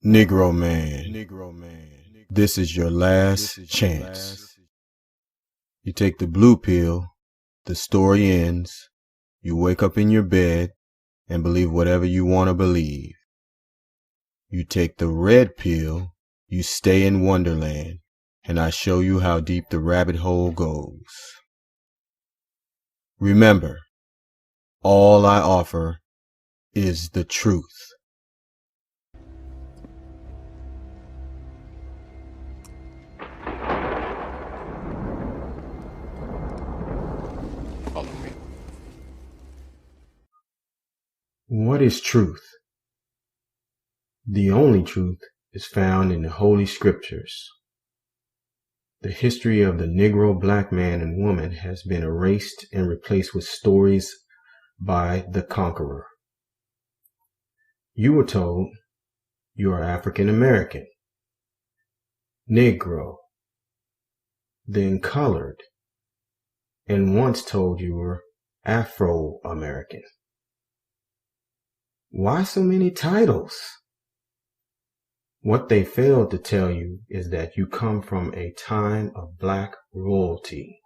Negro Man, this is your last chance. You take the blue pill, the story ends, you wake up in your bed and believe whatever you want to believe. You take the red pill, you stay in Wonderland, and I show you how deep the rabbit hole goes. Remember, all I offer is the truth. Follow me. What is truth? The only truth is found in the Holy Scriptures. The history of the Negro black man and woman has been erased and replaced with stories by the conqueror. You were told you are African American, Negro, then colored, and once told you were Afro-American. Why so many titles? What they failed to tell you is that you come from a time of black royalty.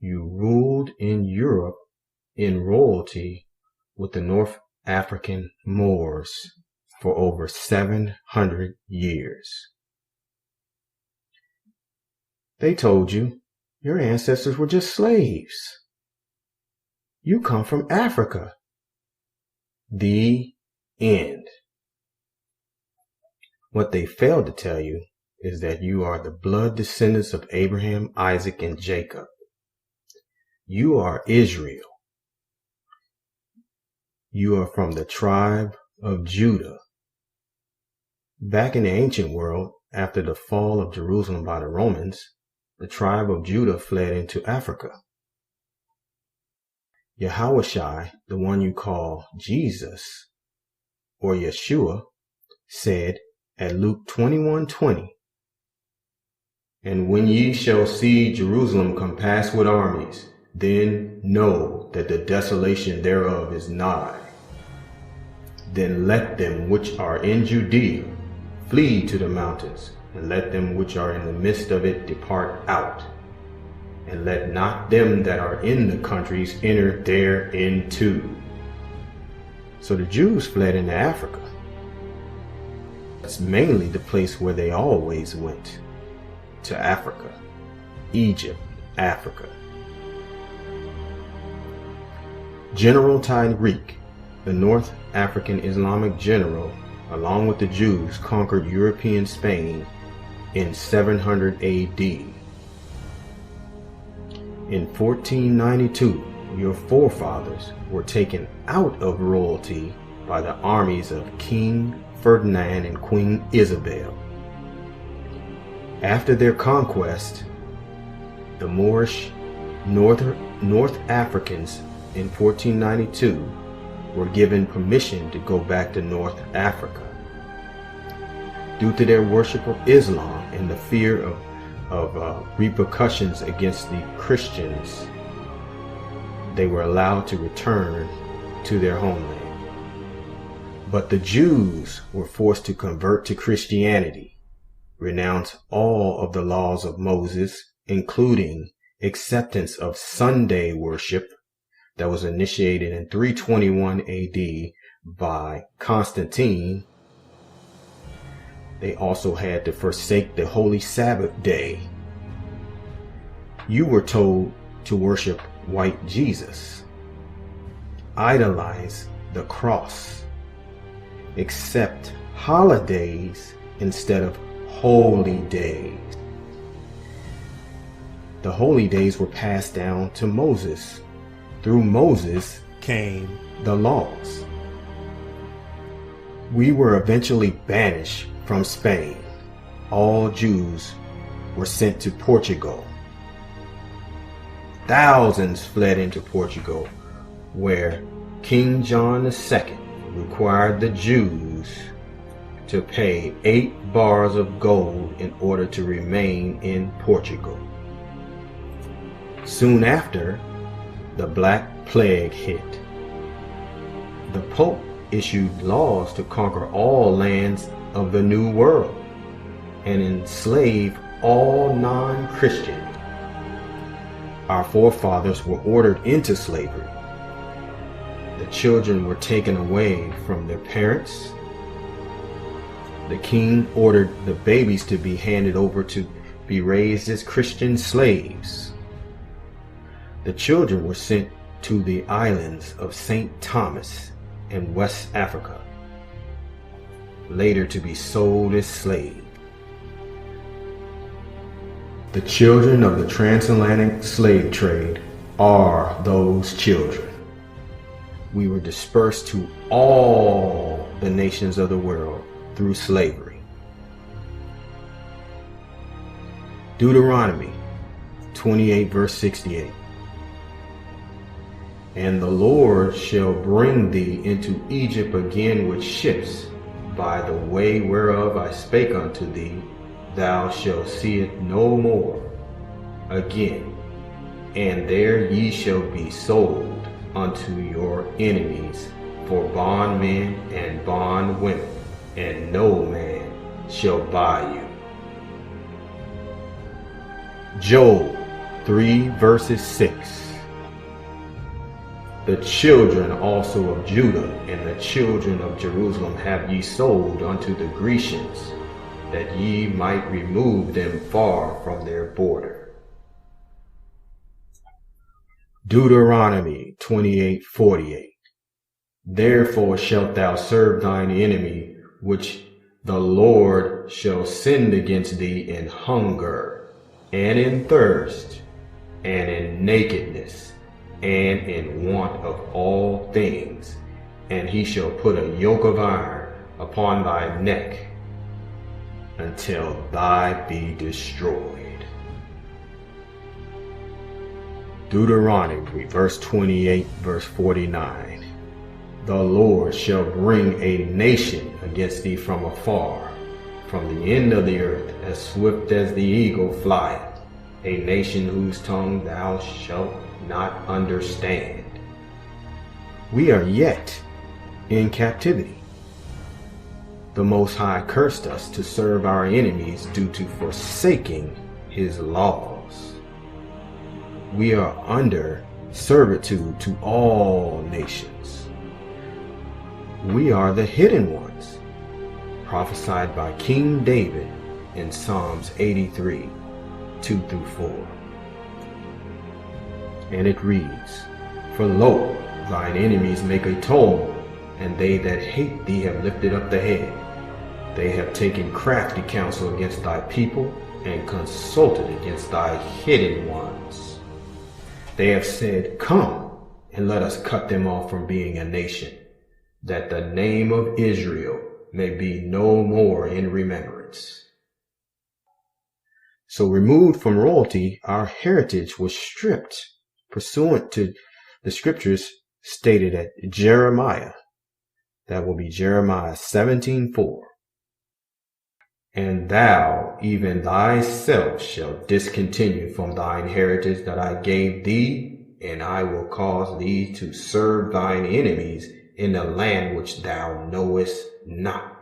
You ruled in Europe in royalty with the North African Moors for over 700 years. They told you your ancestors were just slaves. You come from Africa. The end. What they failed to tell you is that you are the blood descendants of Abraham, Isaac, and Jacob. You are Israel. You are from the tribe of Judah. Back in the ancient world, after the fall of Jerusalem by the Romans, the tribe of Judah fled into Africa. Yahushua, the one you call Jesus, or Yeshua, said at Luke 21:20, "And when ye shall see Jerusalem compassed with armies, then know that the desolation thereof is nigh. Then let them which are in Judea flee to the mountains, and let them which are in the midst of it depart out. And let not them that are in the countries enter thereinto." So the Jews fled into Africa. That's mainly the place where they always went, to Africa, Egypt, Africa. General Tariq, the North African Islamic general, along with the Jews, conquered European Spain in 700 AD. In 1492, your forefathers were taken out of royalty by the armies of King Ferdinand and Queen Isabel. After their conquest, the Moorish North Africans in 1492 were given permission to go back to North Africa. Due to their worship of Islam and the fear of repercussions against the Christians, they were allowed to return to their homeland. But the Jews were forced to convert to Christianity, renounce all of the laws of Moses, including acceptance of Sunday worship that was initiated in 321 AD by Constantine. They also had to forsake the holy Sabbath day. You were told to worship white Jesus, idolize the cross, accept holidays instead of holy days. The holy days were passed down to Moses. Through Moses came the laws. We were eventually banished from Spain. All Jews were sent to Portugal. Thousands fled into Portugal, where King John II required the Jews to pay 8 bars of gold in order to remain in Portugal. Soon after, the Black Plague hit. The Pope issued laws to conquer all lands of the New World and enslave all non-Christian. Our forefathers were ordered into slavery. The children were taken away from their parents. The king ordered the babies to be handed over to be raised as Christian slaves. The children were sent to the islands of St. Thomas in West Africa, later to be sold as slaves. The children of the transatlantic slave trade are those children. We were dispersed to all the nations of the world through slavery. Deuteronomy 28 verse 68. And the Lord shall bring thee into Egypt again with ships, by the way whereof I spake unto thee, thou shalt see it no more again, and there ye shall be sold unto your enemies for bondmen and bondwomen, and no man shall buy you. Job 3 verses 6. The children also of Judah and the children of Jerusalem have ye sold unto the Grecians, that ye might remove them far from their border. Deuteronomy 28:48. Therefore shalt thou serve thine enemy, which the Lord shall send against thee in hunger, and in thirst, and in nakedness, and in want of all things, and he shall put a yoke of iron upon thy neck, until thy be destroyed. Deuteronomy verse 28 verse 49. The Lord shall bring a nation against thee from afar, from the end of the earth, as swift as the eagle flieth, a nation whose tongue thou shalt not understand. We are yet in captivity. The Most High cursed us to serve our enemies due to forsaking his laws. We are under servitude to all nations. We are the hidden ones, prophesied by King David in Psalms 83, 2 through 4. And it reads, For lo, thine enemies make a tumult, and they that hate thee have lifted up the head. They have taken crafty counsel against thy people, and consulted against thy hidden ones. They have said, Come, and let us cut them off from being a nation, that the name of Israel may be no more in remembrance. So removed from royalty, our heritage was stripped, pursuant to the scriptures stated at Jeremiah. That will be Jeremiah 17:4. And thou, even thyself, shalt discontinue from thine heritage that I gave thee, and I will cause thee to serve thine enemies in the land which thou knowest not.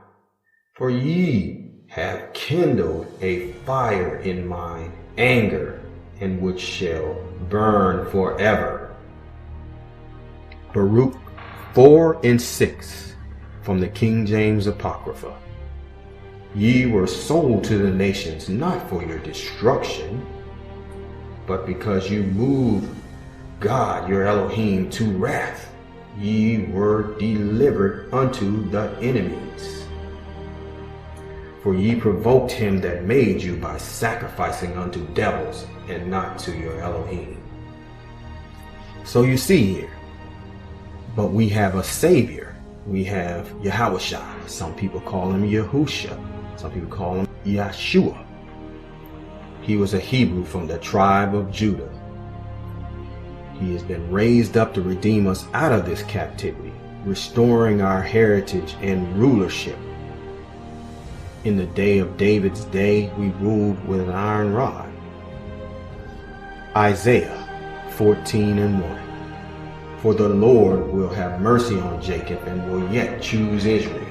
For ye have kindled a fire in mine anger, and which shall burn forever. Baruch 4 and 6 from the King James Apocrypha. Ye were sold to the nations not for your destruction, but because you moved God your Elohim to wrath, ye were delivered unto the enemies. For ye provoked him that made you by sacrificing unto devils and not to your Elohim. So you see here, but we have a Savior. We have Yahushua. Some people call him Yahusha. Some people call him Yeshua. He was a Hebrew from the tribe of Judah. He has been raised up to redeem us out of this captivity, restoring our heritage and rulership. In the day of David's day, we ruled with an iron rod. Isaiah 14 and 1. For the Lord will have mercy on Jacob and will yet choose Israel.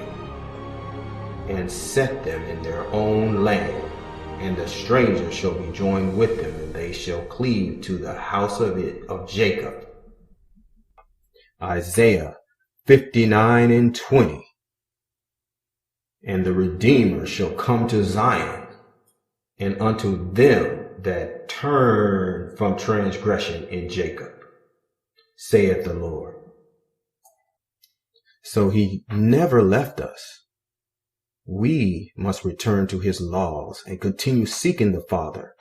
and set them in their own land. And the stranger shall be joined with them, and they shall cleave to the house of Jacob. Isaiah 59:20. And the Redeemer shall come to Zion, and unto them that turn from transgression in Jacob, saith the Lord. So he never left us. We must return to his laws and continue seeking the Father,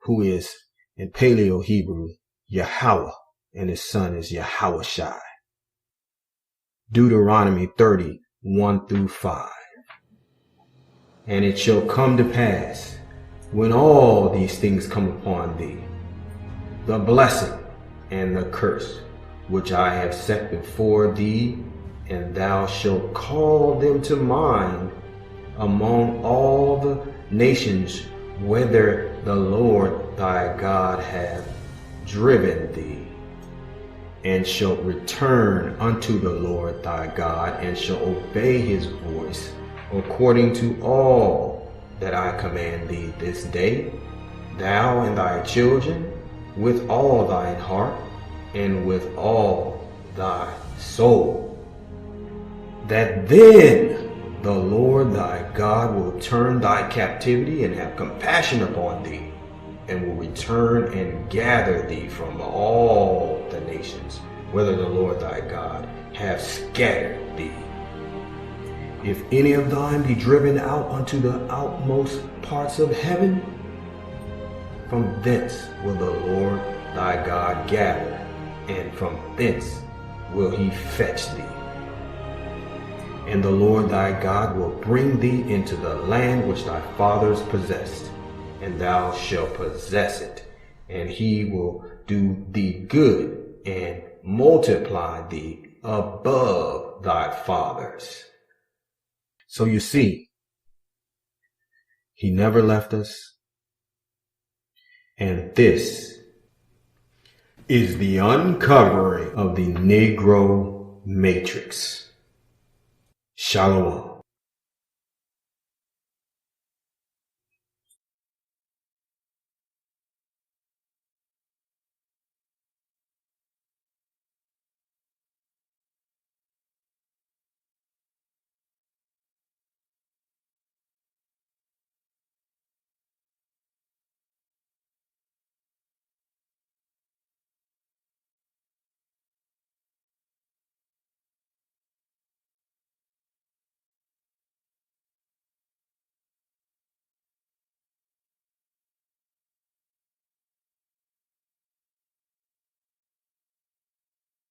who is in Paleo Hebrew Yahweh, and his son is Yahushai. Deuteronomy 30:1-5. And it shall come to pass, when all these things come upon thee, the blessing and the curse which I have set before thee, and thou shalt call them to mind among all the nations whither the Lord thy God hath driven thee, and shalt return unto the Lord thy God, and shalt obey his voice, according to all that I command thee this day, thou and thy children, with all thine heart, and with all thy soul. That then the Lord thy God will turn thy captivity and have compassion upon thee, and will return and gather thee from all the nations, whither the Lord thy God hath scattered thee. If any of thine be driven out unto the outmost parts of heaven, from thence will the Lord thy God gather, and from thence will he fetch thee. And the Lord thy God will bring thee into the land which thy fathers possessed, and thou shalt possess it, and he will do thee good and multiply thee above thy fathers. So you see, he never left us, and this is the uncovering of the Negro Matrix. Shalom.